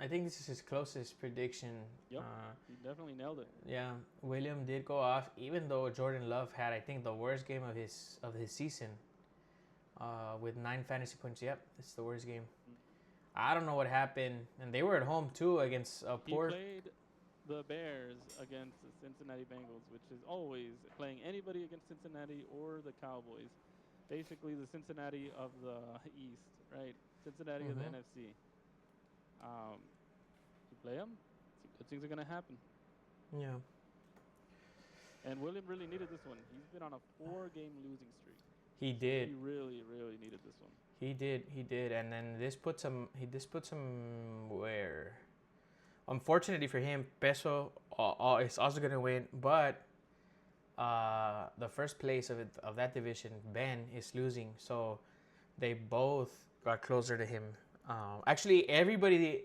I think this is his closest prediction. Yep, he definitely nailed it. Yeah, William did go off, even though Jordan Love had, I think, the worst game of his season, with 9 fantasy points. Yep, it's the worst game. I don't know what happened, and they were at home too against a poor. He played the Bears against the Cincinnati Bengals, which is always playing anybody against Cincinnati or the Cowboys. basically the Cincinnati of the East, right? Cincinnati of the Mm-hmm. NFC. Um, you play them, good things are gonna happen. Yeah. And William really needed this one. He's been on a 4-game losing streak, He so did. he really, really needed this one. He did. He did. And then this puts him where? Unfortunately for him, Peso is also gonna win, but the first place of that division, Ben, is losing. So they both got closer to him. Actually, everybody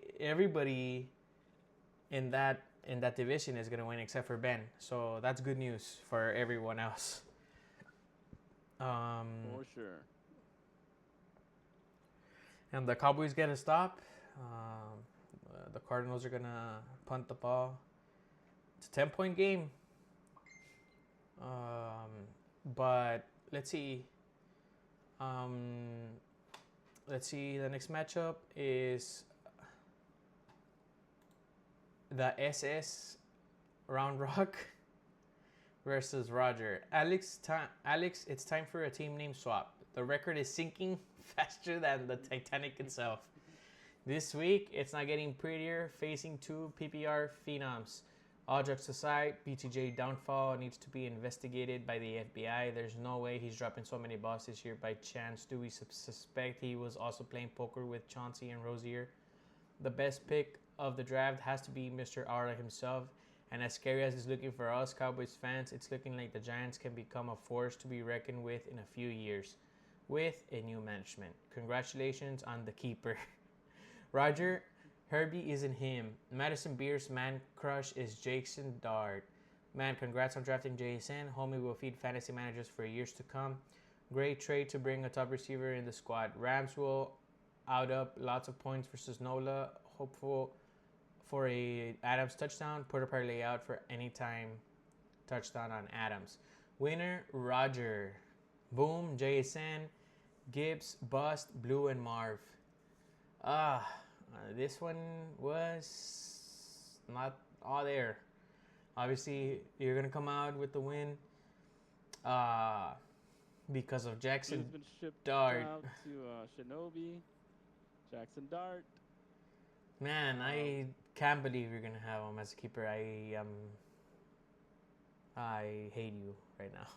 in that division is gonna win except for Ben. So that's good news for everyone else. For sure. And the Cowboys get a stop. The Cardinals are gonna punt the ball. It's a 10-point game. But let's see. Um, let's see. The next matchup is the SS Round Rock versus Roger. Alex, it's time for a team name swap. The record is sinking faster than the Titanic itself. This week, it's not getting prettier, facing two PPR phenoms. All jokes aside, BTJ downfall needs to be investigated by the FBI. There's no way he's dropping so many balls this year by chance. Do we suspect he was also playing poker with Chauncey and Rozier? The best pick of the draft has to be Mr. Ara himself. And as scary as it's looking for us Cowboys fans, it's looking like the Giants can become a force to be reckoned with in a few years with a new management. Congratulations on the keeper. Roger, Herbie isn't him. Madison Beer's man crush is Jason Dart. Man, congrats on drafting JSN. Homie will feed fantasy managers for years to come. Great trade to bring a top receiver in the squad. Rams will out up lots of points versus Nola. Hopeful for a Adams touchdown. Put a parlay out for anytime touchdown on Adams. Winner, Roger. Boom, JSN, Gibbs, Bust, Blue, and Marv. This one was not all there. Obviously, you're gonna come out with the win because of Jackson He's been shipped Dart. out to Shinobi, Jackson Dart. Man, I can't believe you're gonna have him as a keeper. I hate you right now.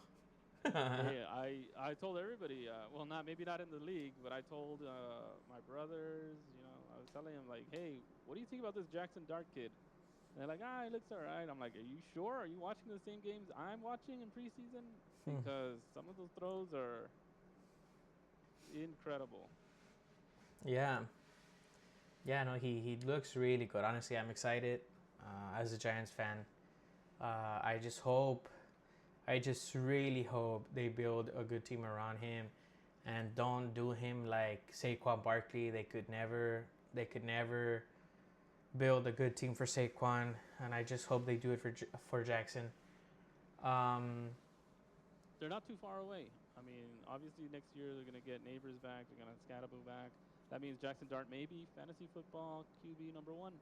Hey, I told everybody. Well, maybe not in the league, but I told my brothers. I was telling them like, hey, what do you think about this Jackson Dart kid? And they're like, it looks alright. I'm like, are you sure? Are you watching the same games I'm watching in preseason? Because some of those throws are incredible. Yeah. Yeah, no, he looks really good. Honestly, I'm excited as a Giants fan. I just really hope they build a good team around him and don't do him like Saquon Barkley. They could never build a good team for Saquon, and I just hope they do it for Jackson. They're not too far away. I mean, obviously next year they're going to get Neighbors back. They're going to Scatterbo back. That means Jackson Dart maybe fantasy football QB number 1.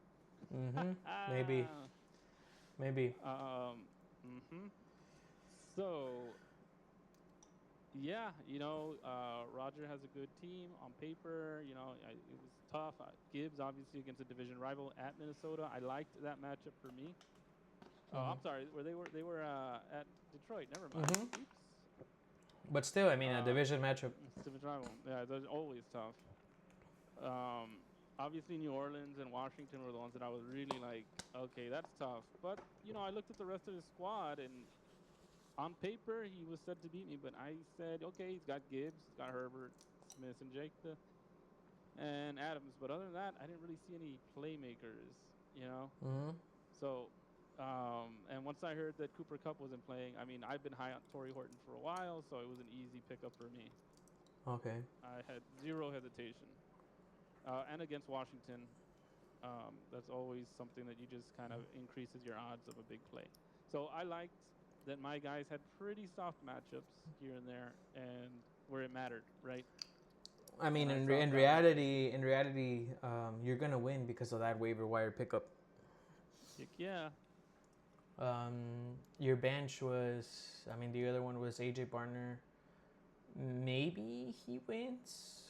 Maybe. So, yeah, Roger has a good team on paper. It was tough. Gibbs, obviously, against a division rival at Minnesota. I liked that matchup for me. I'm sorry, they were at Detroit. Never mind. Oops. But still, I mean, a division matchup. Division rival. Yeah, those are always tough. Obviously, New Orleans and Washington were the ones that I was really like, okay, that's tough. But, I looked at the rest of the squad, and on paper, he was set to beat me. But I said, okay, he's got Gibbs, he's got Herbert, Smith, and Jake, and Adams. But other than that, I didn't really see any playmakers, So, and once I heard that Cooper Kupp wasn't playing, I mean, I've been high on Torrey Horton for a while, so it was an easy pickup for me. Okay. I had zero hesitation. And against Washington, that's always something that you just kind of increases your odds of a big play. So I liked that my guys had pretty soft matchups here and there, and where it mattered, right? I mean, in reality, you're gonna win because of that waiver wire pickup. Heck yeah. Your bench was, I mean, the other one was AJ Barner, Maybe he wins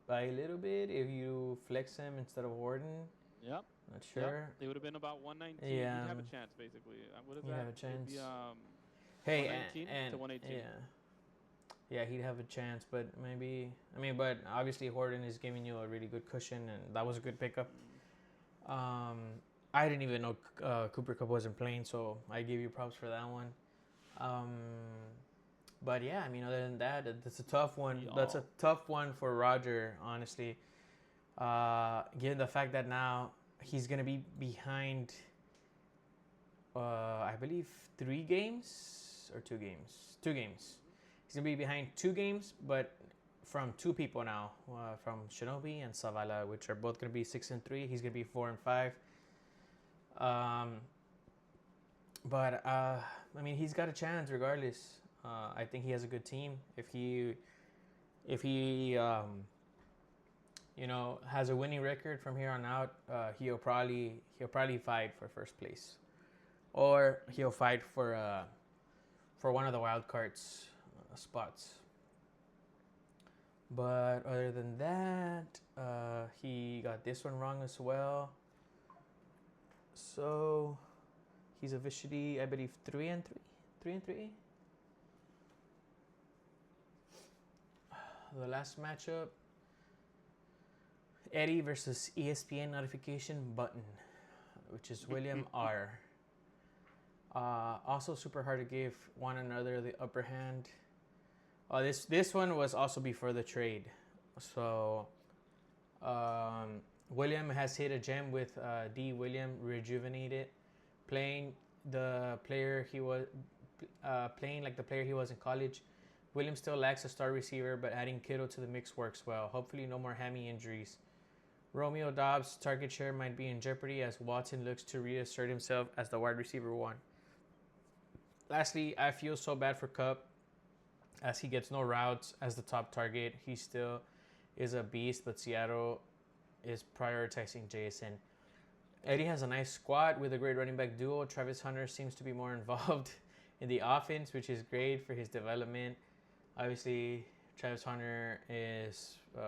by a little bit if you flex him instead of Horton. Yep. Not Yep. sure. It would have been about 119. Yeah, He'd have a chance, basically. What is he'd have that? a It would be chance. Hey, 119 and to 118. yeah, yeah, he'd have a chance, but maybe I mean, but obviously Horton is giving you a really good cushion, and that was a good pickup. Um, I didn't even know Cooper Cup wasn't playing, so I give you props for that one. Um, but yeah, I mean, other than that, that's a tough one. That's a tough one for Roger, honestly. Given the fact that now he's gonna be behind, I believe 3 games or 2 games. 2 games. He's gonna be behind 2 games, but from 2 people now, from Shinobi and Savala, which are both gonna be 6-3. He's gonna be 4-5. But I mean, he's got a chance regardless. I think he has a good team. If he has a winning record from here on out, he'll probably fight for first place, or he'll fight for one of the wild cards spots. But other than that, he got this one wrong as well. So he's officially, I believe, 3-3. 3-3. The last matchup: Eddie versus ESPN notification button, which is William R. Also super hard to give one another the upper hand. This one was also before the trade, so William has hit a gem with D. William Rejuvenated, playing the player he was playing like the player he was in college. William still lacks a star receiver, but adding Kittle to the mix works well. Hopefully, no more hammy injuries. Romeo Dobbs' target share might be in jeopardy as Watson looks to reassert himself as the wide receiver one. Lastly, I feel so bad for Kupp as he gets no routes as the top target. He still is a beast, but Seattle is prioritizing JSN. Eddie has a nice squad with a great running back duo. Travis Hunter seems to be more involved in the offense, which is great for his development. Obviously, Travis Hunter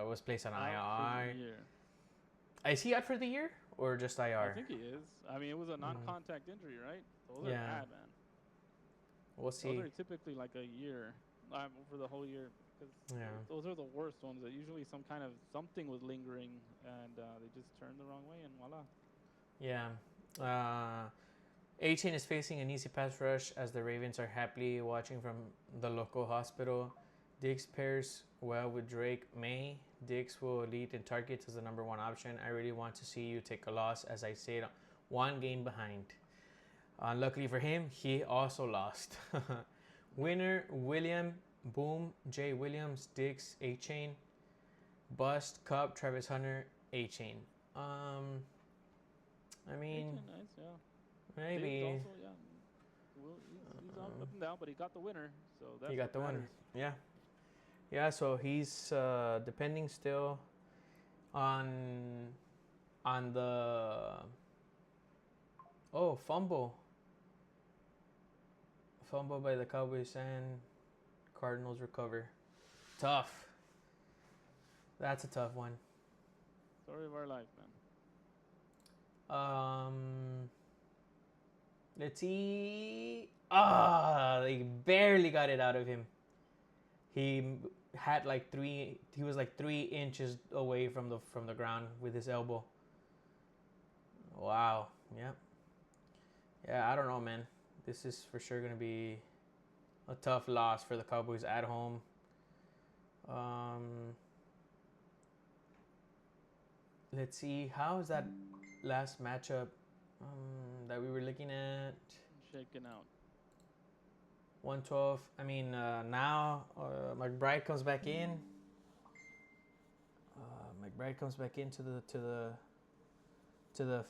was placed on IR. Is he out for the year or just IR? I think he is. I mean, it was a non-contact injury, right? Those are bad, man. We'll see. Those are typically like a year, for the whole year, because those are the worst ones. That usually something was lingering, and they just turned the wrong way, and voila. Yeah. A-Chain is facing an easy pass rush as the Ravens are happily watching from the local hospital. Diggs pairs well with Drake May. Diggs will lead in targets as the number one option. I really want to see you take a loss, as I said, 1 game behind. Luckily for him, he also lost. Winner, William, Boom, Jay Williams, Diggs, A-Chain. Bust, Cup, Travis Hunter, A-Chain. I mean, nice, yeah. Maybe. Also, yeah. Well, he's up and down, but he got the winner. So that's he got the matters. winner. Yeah. Yeah, so he's depending still on the fumble by the Cowboys, and Cardinals recover. Tough. That's a tough one. Story of our life, man. Let's see. They barely got it out of him. He had like 3. He was like 3 inches away from the ground with his elbow. Wow. Yep. Yeah, I don't know, man. This is for sure gonna be a tough loss for the Cowboys at home. Let's see. How is that last matchup that we were looking at? Shaking out. 112. I mean, now McBride comes back in. McBride comes back into the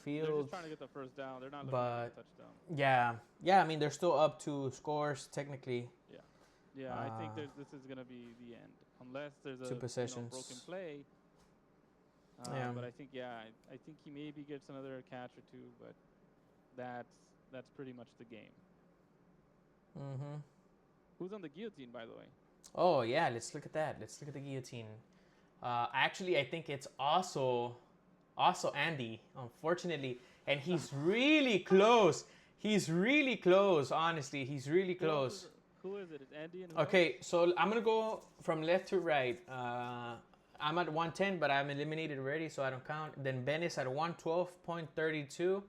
field. They're just trying to get the first down. They're not looking for a touchdown. Yeah. I mean, they're still up 2 scores technically. Yeah. I think this is gonna be the end, unless there's a 2 possessions. broken play. But I think I think he maybe gets another catch or 2, but that's pretty much the game. Mm-hmm. Who's on the guillotine, by the way? Oh yeah, let's look at that. Let's look at the guillotine. Actually, I think it's also Andy, unfortunately, and he's really close. He's really close. Honestly, he's really Who else is close. it? Who is it? It's Andy and who else? Okay, so I'm gonna go from left to right. I'm at 110, but I'm eliminated already, so I don't count. Then Ben is at 112.32.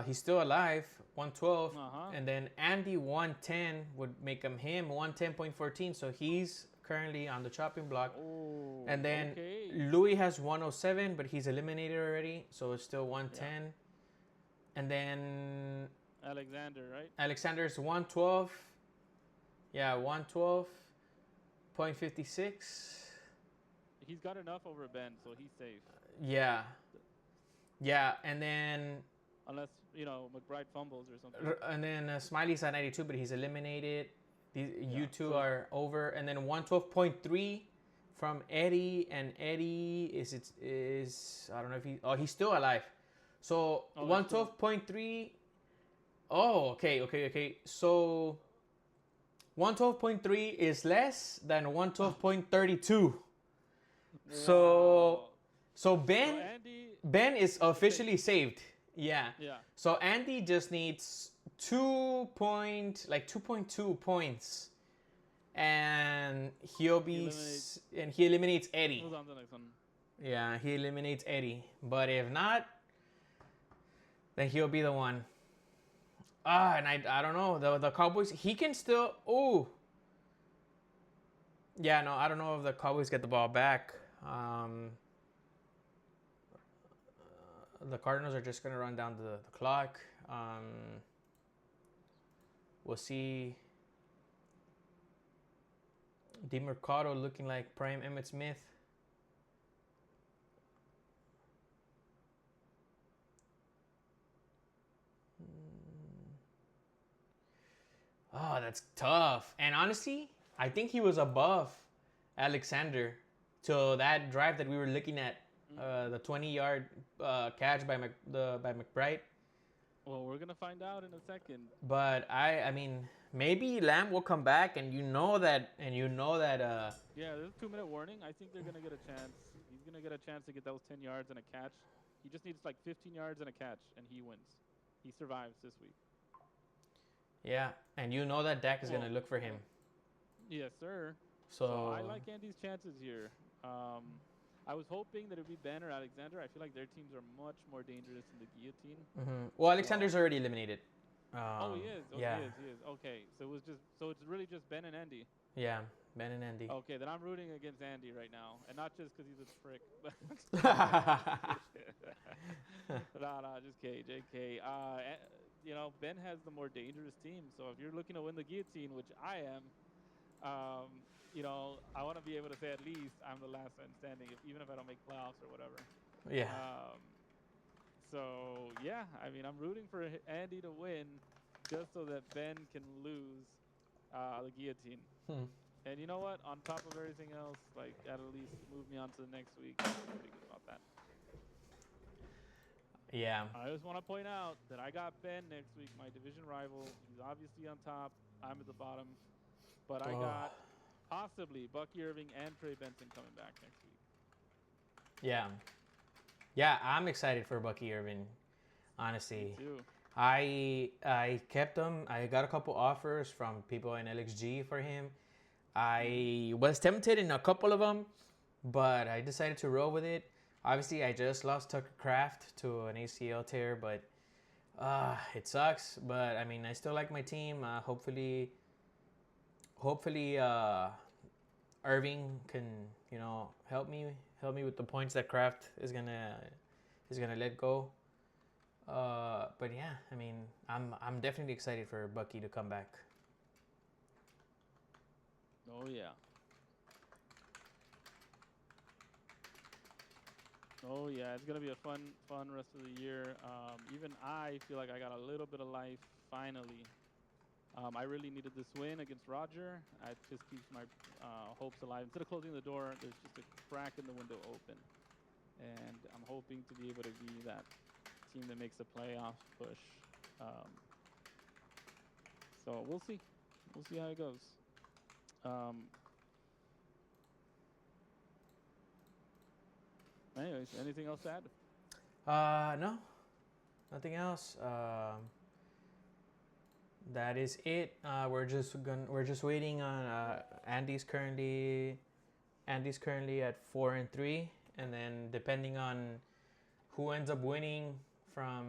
He's still alive, 112. Uh-huh. And then Andy 110 would make him 110.14, so he's currently on the chopping block. Oh. And then okay. Louis has 107, but he's eliminated already, so it's still 110. Yeah. And then Alexander, right? Alexander's 112. Yeah, 112.56. He's got enough over Ben, so he's safe. Yeah. Yeah, and then Unless, McBride fumbles or something. Smiley's at 92, but he's eliminated. You two so- are over. And then 112.3 from Eddie, and Eddie is I don't know if he's still alive. So Oh, 112.3. Oh, okay. So 112.3 is less than 112.32. So Ben Andy, Ben is officially saved. Yeah. yeah. So Andy just needs 2.2 points, and he eliminates Eddie. Who's on the next one? Yeah, he eliminates Eddie. But if not, then he'll be the one. And I don't know, the Cowboys. He can still. Oh. Yeah, no, I don't know if the Cowboys get the ball back. The Cardinals are just going to run down the clock. We'll see. DeMercado looking like prime Emmitt Smith. Oh, that's tough. And honestly, I think he was above Alexander to that drive that we were looking at. The 20-yard catch by McBride. Well, we're gonna find out in a second. But I mean, maybe Lamb will come back, and you know that. Yeah, there's a 2-minute warning. I think they're gonna get a chance. He's gonna get a chance to get those 10 yards and a catch. He just needs like 15 yards and a catch, and he wins. He survives this week. Yeah, and you know that Dak is gonna look for him. Yes, sir. So I like Andy's chances here. I was hoping that it would be Ben or Alexander. I feel like their teams are much more dangerous in the guillotine. Mm-hmm. Well, Alexander's already eliminated. He is. Yeah. He is. Okay, so it's really just Ben and Andy. Yeah, Ben and Andy. Okay, then I'm rooting against Andy right now, and not just because he's a prick. No, just kidding, JK. Ben has the more dangerous team. So if you're looking to win the guillotine, which I am, I want to be able to say at least I'm the last man standing, even if I don't make playoffs or whatever. Yeah. I'm rooting for Andy to win, just so that Ben can lose the guillotine. And you know what? On top of everything else, that'll at least move me on to the next week. I'm pretty good about that. Yeah. I just want to point out that I got Ben next week, my division rival. He's obviously on top. I'm at the bottom. But I got possibly Bucky Irving and Trey Benson coming back next week. Yeah. Yeah, I'm excited for Bucky Irving, honestly. Me too. I kept him. I got a couple offers from people in LXG for him. I was tempted in a couple of them, but I decided to roll with it. Obviously, I just lost Tucker Kraft to an ACL tear, but it sucks. But I mean, I still like my team. Hopefully, Irving can help me with the points that Kraft is gonna let go. But yeah, I mean, I'm definitely excited for Bucky to come back. Oh yeah. Oh yeah, it's gonna be a fun rest of the year. Even I feel like I got a little bit of life finally. I really needed this win against Roger. It just keeps my hopes alive. Instead of closing the door, there's just a crack in the window open, and I'm hoping to be able to be that team that makes a playoff push. So we'll see. We'll see how it goes. Um. Anyways, anything else to add? No, nothing else. That is it. We're just waiting on Andy's currently at 4-3, and then depending on who ends up winning from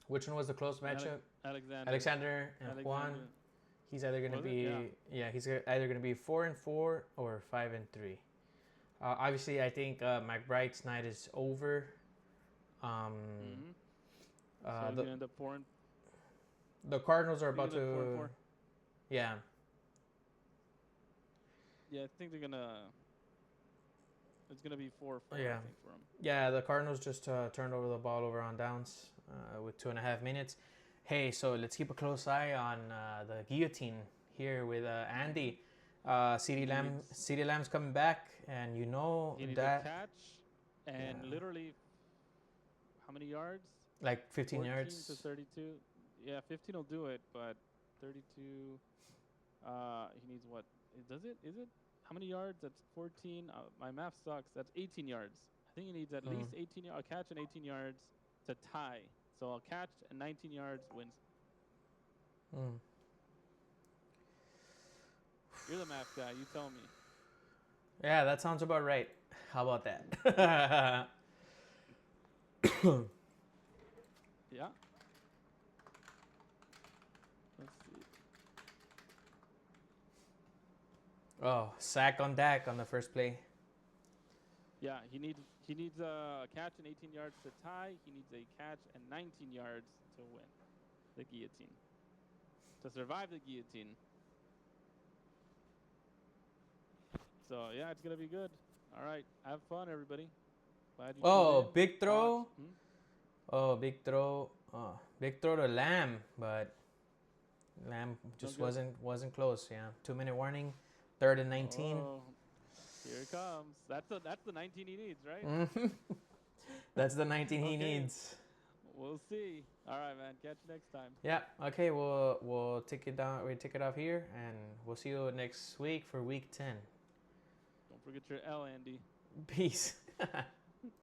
which one was the close matchup, Alexander and Juan. He's either gonna be he's either gonna be 4-4 or 5-3. Obviously, I think McBride's night is over. So he's gonna end up 4 The Cardinals are about to 4-4. Yeah. Yeah, I think they're gonna. It's gonna be 4-4. Yeah. I think for him. Yeah, the Cardinals just turned over the ball over on downs with 2.5 minutes. Hey, so let's keep a close eye on the guillotine here with Andy. CeeDee Lamb's coming back, and you know he needs that a catch, and literally, how many yards? Like 15 yards. 14 to 32. Yeah, 15 will do it, but 32. He needs what? Does it? Is it? How many yards? That's 14. My math sucks. That's 18 yards. I think he needs at least 18 yards. A catch and 18 yards to tie. So a catch and 19 yards wins. You're the math guy. You tell me. Yeah, that sounds about right. How about that? Yeah. Let's see. Oh, sack on Dak on the first play. Yeah, he needs a catch and 18 yards to tie. He needs a catch and 19 yards to win the guillotine. To survive the guillotine. So yeah, it's gonna be good. All right, have fun, everybody. Glad you tuned in. Big throw. Oh, big throw. Big throw to Lamb, but Lamb just wasn't close. Yeah, 2-minute warning. 3rd and 19. Oh, here it comes. That's the 19 he needs, right? That's the 19 he needs. We'll see. All right, man. Catch you next time. Yeah. Okay. We'll take it down. We take it off here, and we'll see you next week for week 10. Don't forget your L, Andy. Peace.